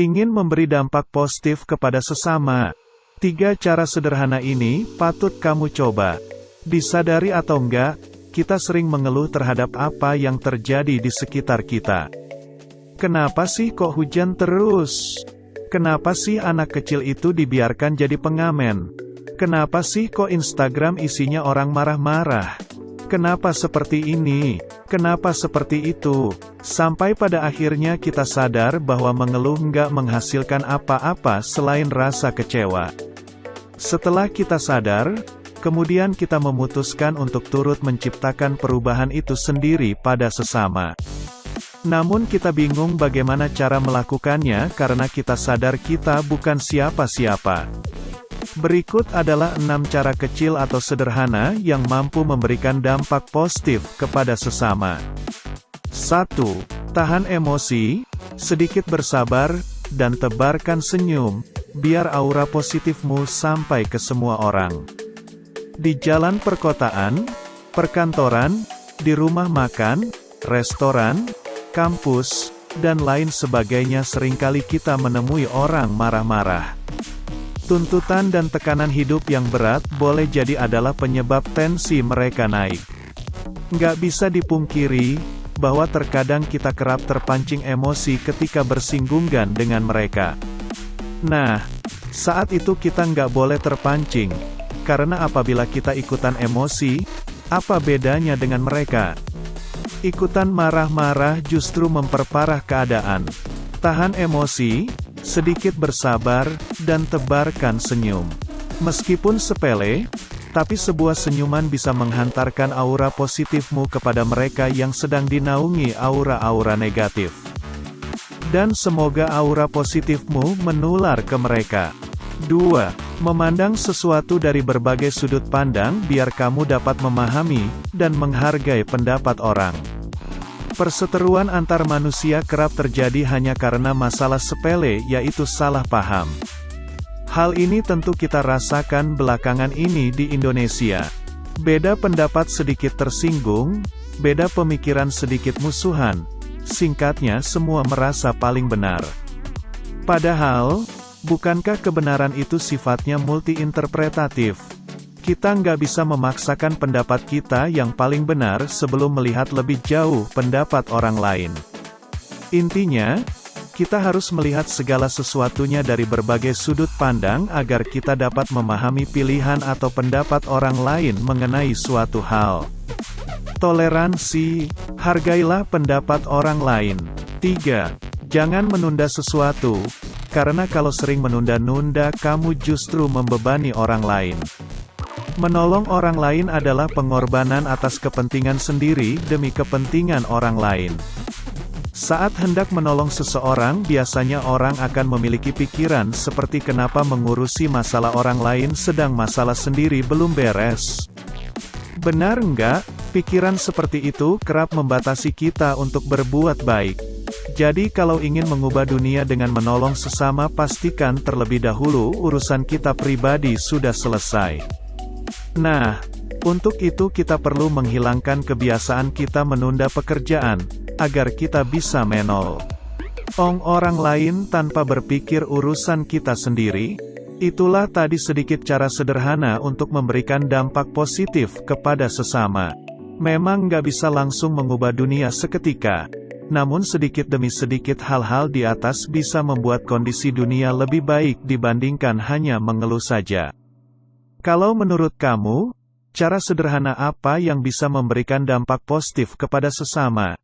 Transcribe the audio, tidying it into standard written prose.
ingin memberi dampak positif kepada sesama. 3 cara sederhana ini patut kamu coba. Disadari atau enggak, kita sering mengeluh terhadap apa yang terjadi di sekitar kita. Kenapa sih kok hujan terus? Kenapa sih anak kecil itu dibiarkan jadi pengamen? Kenapa sih kok Instagram isinya orang marah-marah? Kenapa seperti ini? Kenapa seperti itu? Sampai pada akhirnya kita sadar bahwa mengeluh nggak menghasilkan apa-apa selain rasa kecewa. Setelah kita sadar, kemudian kita memutuskan untuk turut menciptakan perubahan itu sendiri pada sesama. Namun kita bingung bagaimana cara melakukannya karena kita sadar kita bukan siapa-siapa. Berikut adalah 6 cara kecil atau sederhana yang mampu memberikan dampak positif kepada sesama. 1. Tahan emosi, sedikit bersabar, dan tebarkan senyum, biar aura positifmu sampai ke semua orang. Di jalan perkotaan, perkantoran, di rumah makan, restoran, kampus, dan lain sebagainya seringkali kita menemui orang marah-marah. Tuntutan dan tekanan hidup yang berat boleh jadi adalah penyebab tensi mereka naik. Nggak bisa dipungkiri, bahwa terkadang kita kerap terpancing emosi ketika bersinggungan dengan mereka. Nah, saat itu kita nggak boleh terpancing, karena apabila kita ikutan emosi, apa bedanya dengan mereka? Ikutan marah-marah justru memperparah keadaan. Tahan emosi, sedikit bersabar, dan tebarkan senyum. Meskipun sepele, tapi sebuah senyuman bisa menghantarkan aura positifmu kepada mereka yang sedang dinaungi aura-aura negatif. Dan semoga aura positifmu menular ke mereka. 2. Memandang sesuatu dari berbagai sudut pandang biar kamu dapat memahami dan menghargai pendapat orang. Perseteruan antar manusia kerap terjadi hanya karena masalah sepele, yaitu salah paham. Hal ini tentu kita rasakan belakangan ini di Indonesia. Beda pendapat sedikit tersinggung, beda pemikiran sedikit musuhan. Singkatnya, semua merasa paling benar. Padahal, bukankah kebenaran itu sifatnya multi-interpretatif? Kita nggak bisa memaksakan pendapat kita yang paling benar sebelum melihat lebih jauh pendapat orang lain. Intinya, kita harus melihat segala sesuatunya dari berbagai sudut pandang agar kita dapat memahami pilihan atau pendapat orang lain mengenai suatu hal. Toleransi, hargailah pendapat orang lain. 3. Jangan menunda sesuatu, karena kalau sering menunda-nunda kamu justru membebani orang lain. Menolong orang lain adalah pengorbanan atas kepentingan sendiri demi kepentingan orang lain. Saat hendak menolong seseorang, biasanya orang akan memiliki pikiran seperti kenapa mengurusi masalah orang lain sedang masalah sendiri belum beres. Benar enggak? Pikiran seperti itu kerap membatasi kita untuk berbuat baik. Jadi kalau ingin mengubah dunia dengan menolong sesama, pastikan terlebih dahulu urusan kita pribadi sudah selesai. Nah, untuk itu kita perlu menghilangkan kebiasaan kita menunda pekerjaan, agar kita bisa menolong orang lain tanpa berpikir urusan kita sendiri. Itulah tadi sedikit cara sederhana untuk memberikan dampak positif kepada sesama. Memang nggak bisa langsung mengubah dunia seketika, namun sedikit demi sedikit hal-hal di atas bisa membuat kondisi dunia lebih baik dibandingkan hanya mengeluh saja. Kalau menurut kamu, cara sederhana apa yang bisa memberikan dampak positif kepada sesama?